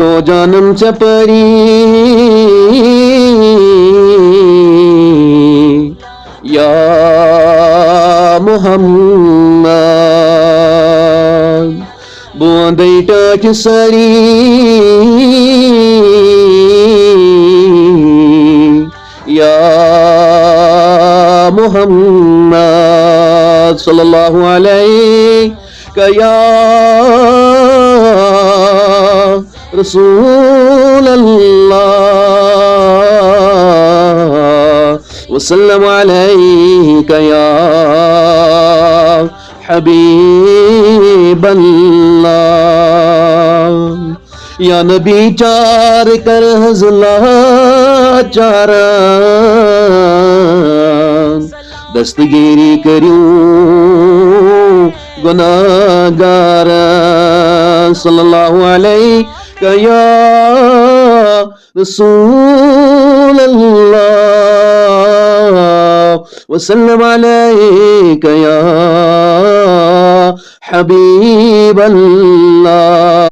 तो जानम चपरी या Muhammad बोंदै टच सरी या Muhammad सल्लल्लाहु अलैहि या रसूल अल्लाह वसल्लम अलैका या हबीब अल्लाह या नबी चार कर हज़ला चारा दस्तगीरी करूं गुनाहगार सल्लल्लाहु अलैहि या रसूल अल्लाह वसल्लम अलैका या हबीब अल्लाह।